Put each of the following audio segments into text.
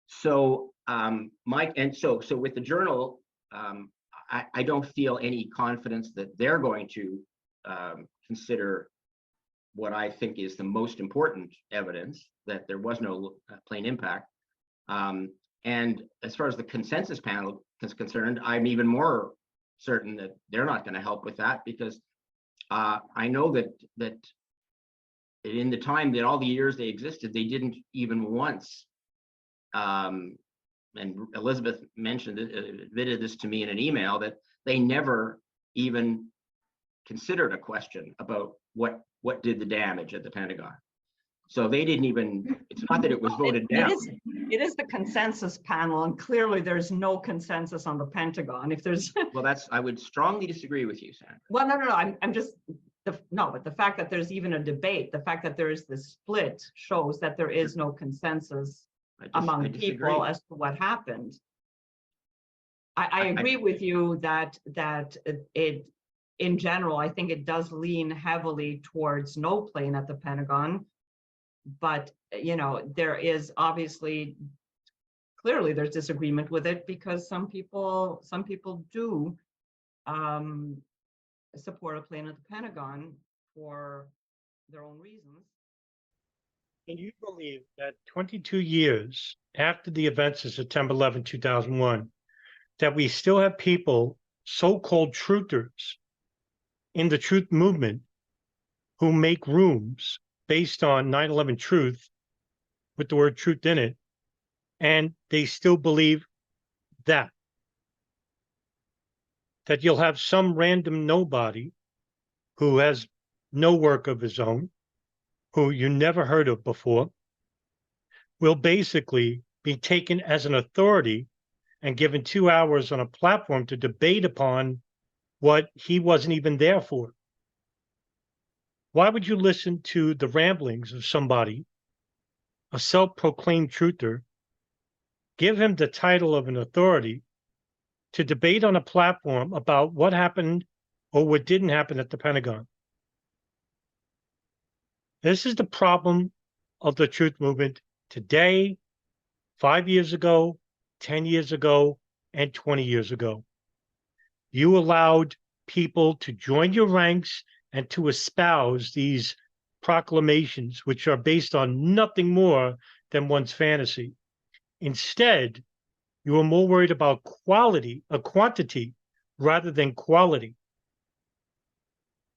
So with the journal, I don't feel any confidence that they're going to consider what I think is the most important evidence, that there was no plane impact. And as far as the consensus panel is concerned, I'm even more certain that they're not going to help with that, because I know that in the time that all the years they existed, they didn't even once, and Elizabeth admitted this to me in an email, that they never even considered a question about what did the damage at the Pentagon. So they didn't even, it's not that it was voted down. It is the consensus panel, and clearly there's no consensus on the Pentagon. If there's well, I would strongly disagree with you, Sandra. Well, no, I'm just but the fact that there's even a debate, the fact that there is this split, shows that there is no consensus among people as to what happened. I agree with you that it in general, I think it does lean heavily towards no plane at the Pentagon. But, you know, there is obviously, clearly there's disagreement with it, because some people do support a plane at the Pentagon for their own reasons. Can you believe that 22 years after the events of September 11, 2001, that we still have people, so-called truthers in the truth movement, who make rooms based on 9/11 truth with the word truth in it, and they still believe that you'll have some random nobody who has no work of his own, who you never heard of before, will basically be taken as an authority and given 2 hours on a platform to debate upon what he wasn't even there for. Why would you listen to the ramblings of somebody, a self-proclaimed truther, give him the title of an authority to debate on a platform about what happened or what didn't happen at the Pentagon? This is the problem of the truth movement today, 5 years ago, 10 years ago, and 20 years ago. You allowed people to join your ranks and to espouse these proclamations, which are based on nothing more than one's fantasy. Instead, you are more worried about quantity rather than quality,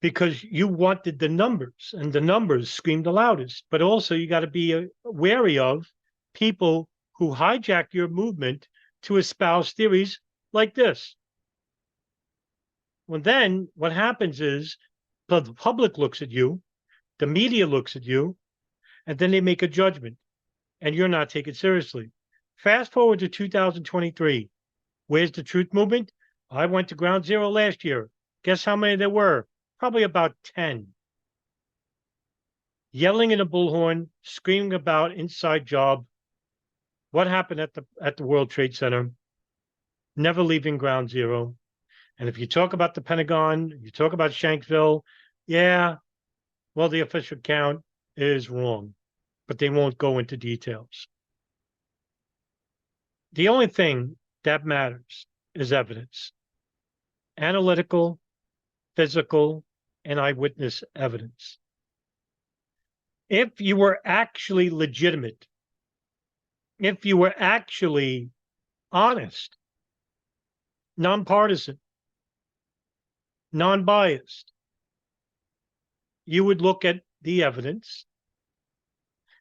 because you wanted the numbers, and the numbers screamed the loudest. But also, you got to be wary of people who hijack your movement to espouse theories like this. Well, then what happens is the public looks at you, the media looks at you, and then they make a judgment, and you're not taken seriously. Fast forward to 2023. Where's the truth movement? I went to Ground Zero last year. Guess how many there were? Probably about 10. Yelling in a bullhorn, screaming about inside job, what happened at the World Trade Center, never leaving Ground Zero. And if you talk about the Pentagon, you talk about Shanksville, yeah, well, the official count is wrong, but they won't go into details. The only thing that matters is evidence. Analytical, physical, and eyewitness evidence. If you were actually legitimate, if you were actually honest, nonpartisan, non-biased, you would look at the evidence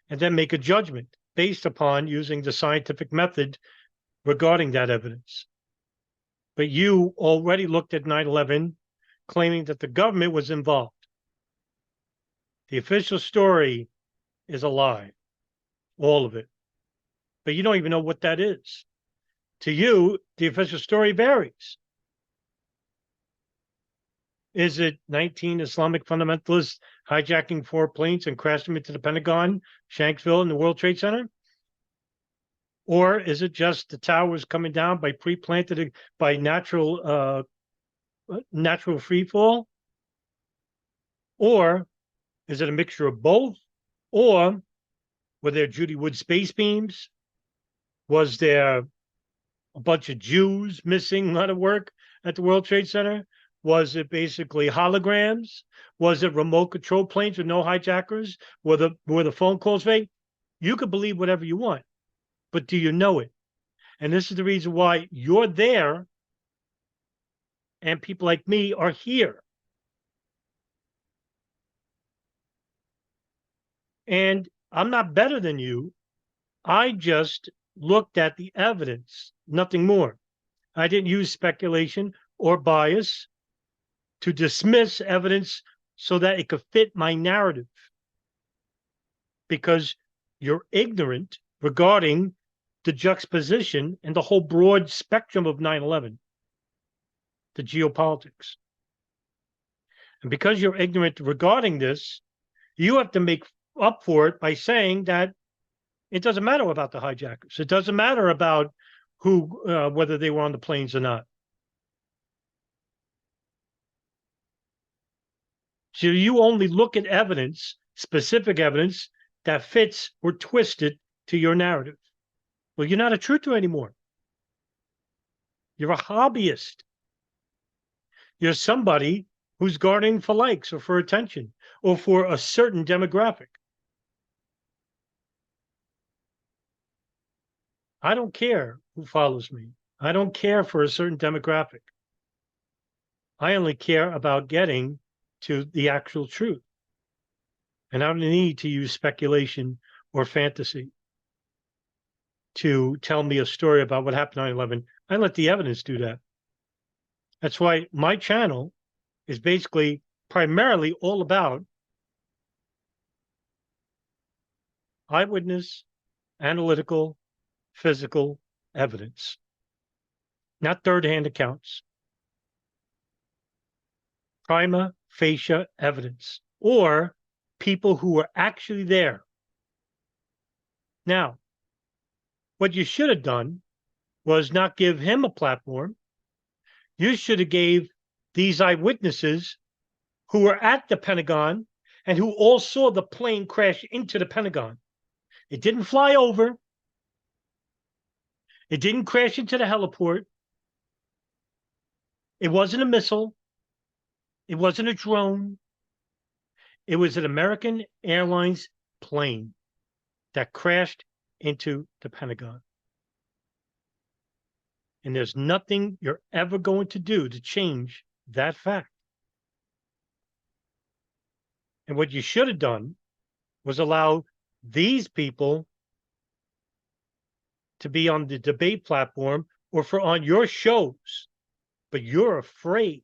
and then make a judgment based upon using the scientific method regarding that evidence. But you already looked at 9/11 claiming that the government was involved. The official story is a lie, all of it. But you don't even know what that is. To you, the official story varies. Is it 19 Islamic fundamentalists hijacking 4 planes and crashing them into the Pentagon, Shanksville, and the World Trade Center? Or is it just the towers coming down by pre-planted, by natural free fall? Or is it a mixture of both? Or Were there Judy Wood space beams? Was there a bunch of Jews missing out of work at the World Trade Center? Was it basically holograms? Was it remote control planes with no hijackers? Were the phone calls fake? You could believe whatever you want, but do you know it? And this is the reason why you're there and people like me are here. And I'm not better than you. I just looked at the evidence, nothing more. I didn't use speculation or bias to dismiss evidence so that it could fit my narrative. Because you're ignorant regarding the juxtaposition and the whole broad spectrum of 9/11, the geopolitics. And because you're ignorant regarding this, you have to make up for it by saying that it doesn't matter about the hijackers. It doesn't matter about who, whether they were on the planes or not. So you only look at evidence, specific evidence, that fits or twisted to your narrative. Well, you're not a truther anymore. You're a hobbyist. You're somebody who's gardening for likes or for attention or for a certain demographic. I don't care who follows me. I don't care for a certain demographic. I only care about getting to the actual truth. And I don't need to use speculation or fantasy to tell me a story about what happened on 9/11. I let the evidence do that. That's why my channel is basically primarily all about eyewitness, analytical, physical evidence, not third-hand accounts. Prima facie evidence, or people who were actually there. Now, what you should have done was not give him a platform. You should have gave these eyewitnesses who were at the Pentagon and who all saw the plane crash into the Pentagon. It didn't fly over. It didn't crash into the heliport. It wasn't a missile. It wasn't a drone. It was an American Airlines plane that crashed into the Pentagon. And there's nothing you're ever going to do to change that fact. And what you should have done was allow these people to be on the debate platform or for on your shows, but you're afraid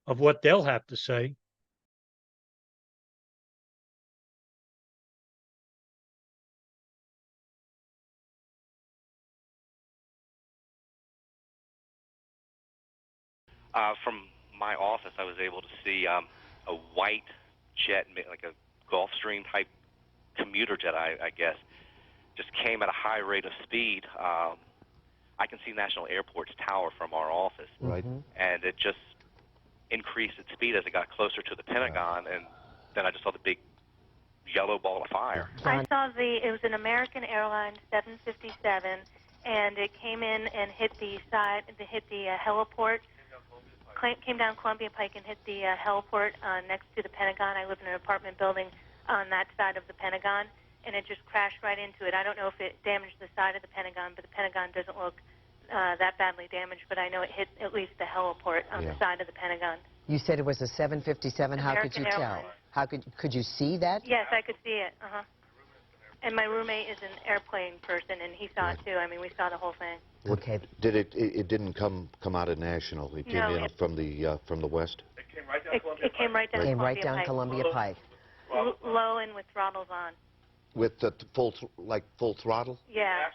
of what they'll have to say. From my office, I was able to see a white jet, like a Gulfstream type commuter jet, I guess, just came at a high rate of speed. I can see National Airport's tower from our office. Right. And it just increased its speed as it got closer to the Pentagon, and then I just saw the big yellow ball of fire. I saw it was an American Airlines 757, and it came in and hit the heliport, came down Columbia Pike and hit the heliport next to the Pentagon. I live in an apartment building on that side of the Pentagon, and it just crashed right into it. I don't know if it damaged the side of the Pentagon, but the Pentagon doesn't look that badly damaged, but I know it hit at least the heliport on the side of the Pentagon. You said it was a 757. How could you tell? How could you see that? Yes, I could see it. And my roommate is an airplane person, and he saw it too. I mean, we saw the whole thing. Okay. Did it didn't come out of National? It came in from the west. It came right down. Came right down Pike. Columbia Pike. Low and with throttles on. With the full throttle? Yeah.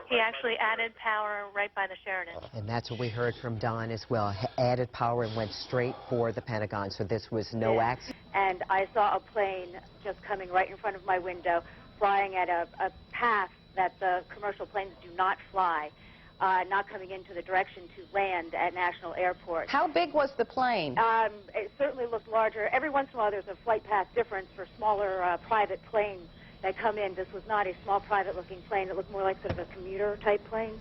He actually added power right by the Sheridan. And that's what we heard from Don as well. Added power and went straight for the Pentagon. So this was no accident. And I saw a plane just coming right in front of my window, flying at a path that the commercial planes do not fly, not coming into the direction to land at National Airport. How big was the plane? It certainly looked larger. Every once in a while there's a flight path difference for smaller private planes. that come in. This was not a small private-looking plane. It looked more like sort of a commuter-type plane.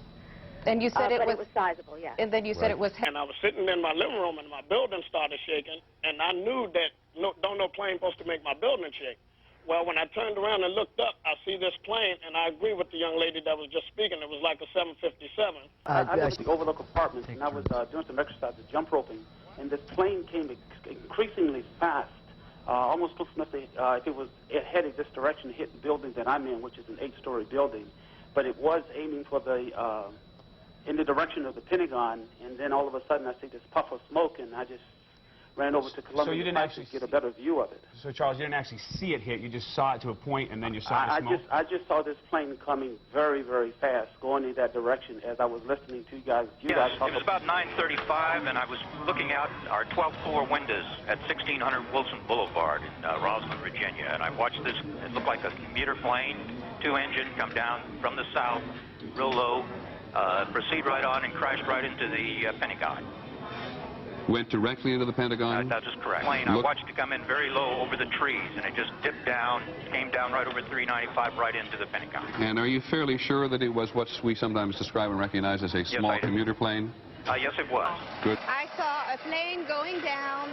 And you said But it was sizable, yes. And then you said it was. And I was sitting in my living room and my building started shaking, and I knew that no plane supposed to make my building shake. Well, when I turned around and looked up, I see this plane, and I agree with the young lady that was just speaking. It was like a 757. I was in the overlook apartment, and I was doing some exercises, jump roping, and this plane came increasingly fast, almost close enough to, if it headed this direction, hit the building that I'm in, which is an 8-story building. But it was aiming for in the direction of the Pentagon, and then all of a sudden I see this puff of smoke, and I just ran over to Columbia to get a better view of it. So, Charles, you didn't actually see it hit. You just saw it to a point, and then you saw the smoke? I just saw this plane coming very, very fast, going in that direction as I was listening to you guys. It was about 9:35, and I was looking out our 12th floor windows at 1600 Wilson Boulevard in Rosslyn, Virginia, and I watched this. It looked like a commuter plane, 2-engine, come down from the south, real low, proceed right on, and crashed right into the Pentagon. Went directly into the Pentagon? That is correct. I watched it come in very low over the trees, and it just dipped down, came down right over 395, right into the Pentagon. And are you fairly sure that it was what we sometimes describe and recognize as a small commuter plane? Yes, it was. Good. I saw a plane going down,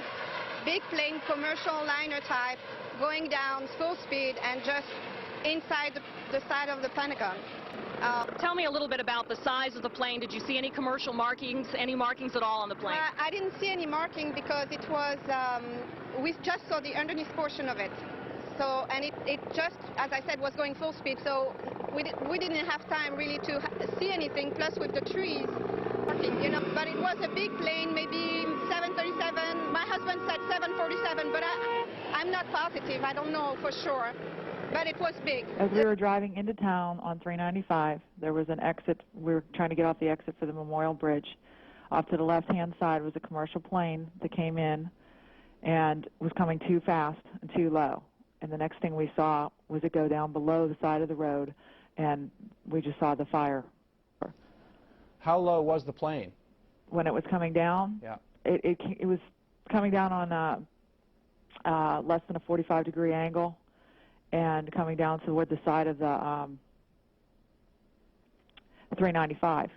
big plane, commercial liner type, going down full speed and just inside the side of the Pentagon. Tell me a little bit about the size of the plane. Did you see any commercial markings, any markings at all on the plane? I didn't see any marking because it was, we just saw the underneath portion of it. So, and it just, as I said, was going full speed. So we didn't have time really to see anything, plus with the trees, you know. But it was a big plane, maybe 737. My husband said 747, but I'm not positive. I don't know for sure. But it was big. As we were driving into town on 395, there was an exit. We were trying to get off the exit for the Memorial Bridge. Off to the left-hand side was a commercial plane that came in and was coming too fast and too low. And the next thing we saw was it go down below the side of the road, and we just saw the fire. How low was the plane? When it was coming down? Yeah. It was coming down on less than a 45-degree angle, and coming down toward the side of the 395.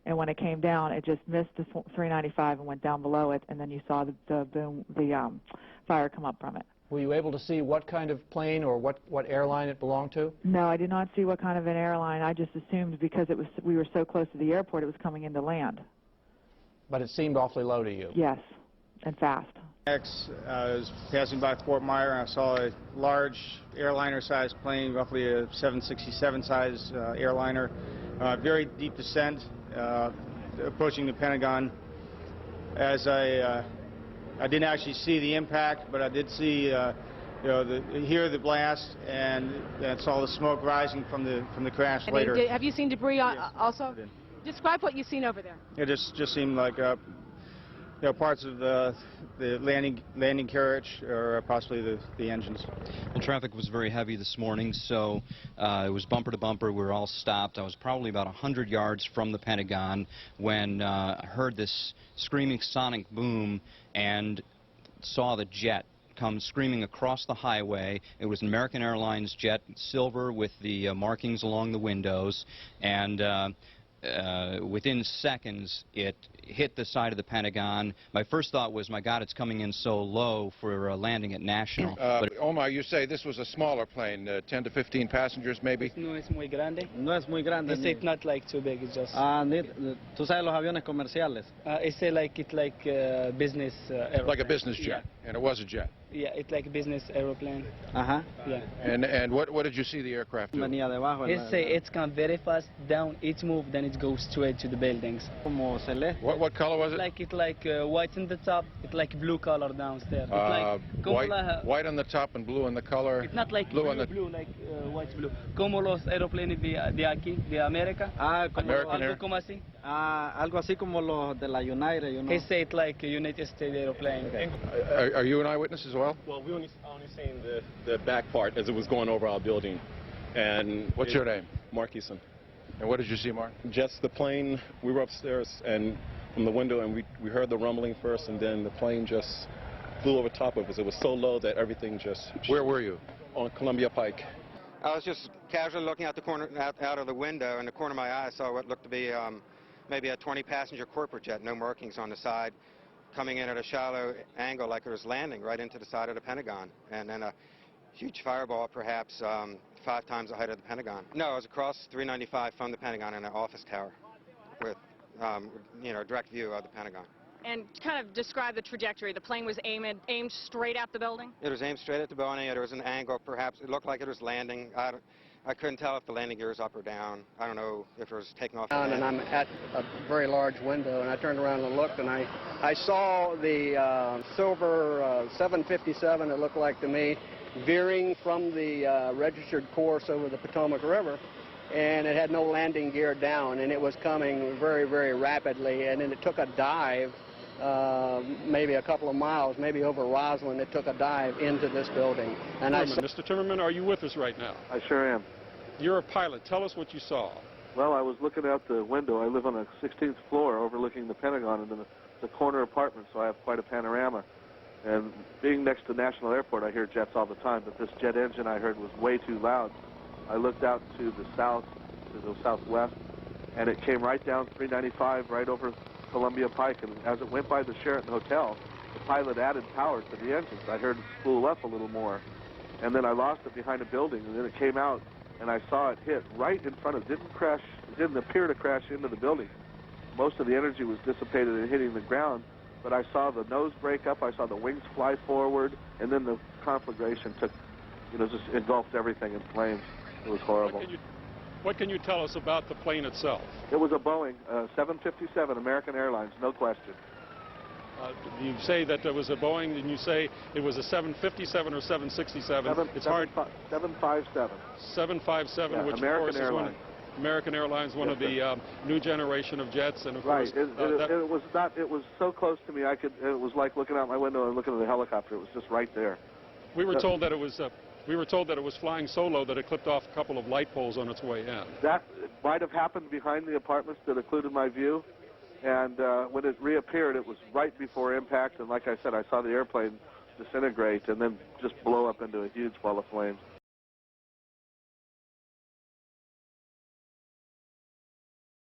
And when it came down, it just missed the 395 and went down below it, and then you saw the fire come up from it. Were you able to see what kind of plane or what airline it belonged to? No, I did not see what kind of an airline. I just assumed because we were so close to the airport, it was coming into land. But it seemed awfully low to you? Yes, and fast. I was passing by Fort Myer, and I saw a large airliner-sized plane, roughly a 767-size airliner, very deep descent, approaching the Pentagon. As I didn't actually see the impact, but I did see, hear the blast, and saw the smoke rising from the crash later. Have you seen debris also? Describe what you've seen over there. It just seemed like parts of the landing carriage or possibly the engines. Well, traffic was very heavy this morning, so it was bumper to bumper. We were all stopped. I was probably about 100 yards from the Pentagon when I heard this screaming sonic boom and saw the jet come screaming across the highway. It was an American Airlines jet, silver with the markings along the windows, and within seconds, it hit the side of the Pentagon. My first thought was, my God, it's coming in so low for landing at National. Omar, you say this was a smaller plane, 10 to 15 passengers, maybe? No es muy grande. No es muy grande. It's not like too big. It's just. ¿Tú sabes los aviones comerciales? It's like business. Aeroplane. Like a business jet, and it was a jet. Yeah, it's like a business aeroplane. Yeah. And what did you see the aircraft do? It's come very fast down. It moved, then it goes straight to the buildings. What color was it? It's like white on the top. It's like blue color downstairs. White on the top and blue on the color. It's not like blue like white blue. Como los aeroplanes de aquí, de América. American Air. Como así. Algo así como los de la United, you know. He said like a United States airplane. Okay. Are you an eyewitness as well? Well, we only seen the back part as it was going over our building. And what's your name? Mark Eason. And what did you see, Mark? Just the plane. We were upstairs and from the window, and we heard the rumbling first, and then the plane just flew over top of us. It was so low that everything just... Where were you? On Columbia Pike. I was just casually looking out the corner, out of the window. In the corner of my eye, I saw what looked to be maybe a 20-passenger corporate jet, no markings on the side, coming in at a shallow angle like it was landing right into the side of the Pentagon. And then a huge fireball, perhaps 5 times the height of the Pentagon. No, I was across 395 from the Pentagon in an office tower with, you know, a direct view of the Pentagon. And kind of describe the trajectory. The plane was aimed straight at the building? It was aimed straight at the building. There was an angle, perhaps. It looked like it was landing. I couldn't tell if the landing gear was up or down. I don't know if it was taking off. And I'm at a very large window, and I turned around and looked, and I saw the silver 757, it looked like to me, veering from the registered course over the Potomac River, and it had no landing gear down, and it was coming very, very rapidly, and then it took a dive, maybe a couple of miles, maybe over Roslyn. It took a dive into this building. And Mr. Timmerman, are you with us right now? I sure am. You're a pilot. Tell us what you saw. Well, I was looking out the window. I live on a 16th floor overlooking the Pentagon and the corner apartment, so I have quite a panorama. And being next to National Airport, I hear jets all the time, but this jet engine I heard was way too loud. I looked out to the south, to the southwest, and it came right down 395, right over Columbia Pike. And as it went by the Sheraton Hotel, the pilot added power to the engines. I heard it spool up a little more. And then I lost it behind a building, and then it came out, and I saw it hit right in front of, it didn't appear to crash into the building. Most of the energy was dissipated and hitting the ground, but I saw the nose break up, I saw the wings fly forward, and then the conflagration took, just engulfed everything in flames. It was horrible. What can you tell us about the plane itself? It was a Boeing 757, American Airlines, no question. You say that it was a Boeing, and you say it was a 757 or 767. It's hard. 757. 757, yeah, which American of course Airlines. is American Airlines, one of the new generation of jets, and of right. course, it was not. It was so close to me. It was like looking out my window and looking at the helicopter. It was just right there. We were told that it was. We were told that it was flying so low that it clipped off a couple of light poles on its way in. That might have happened behind the apartments that occluded my view. And when it reappeared, it was right before impact. And like I said, I saw the airplane disintegrate and then just blow up into a huge ball of flames.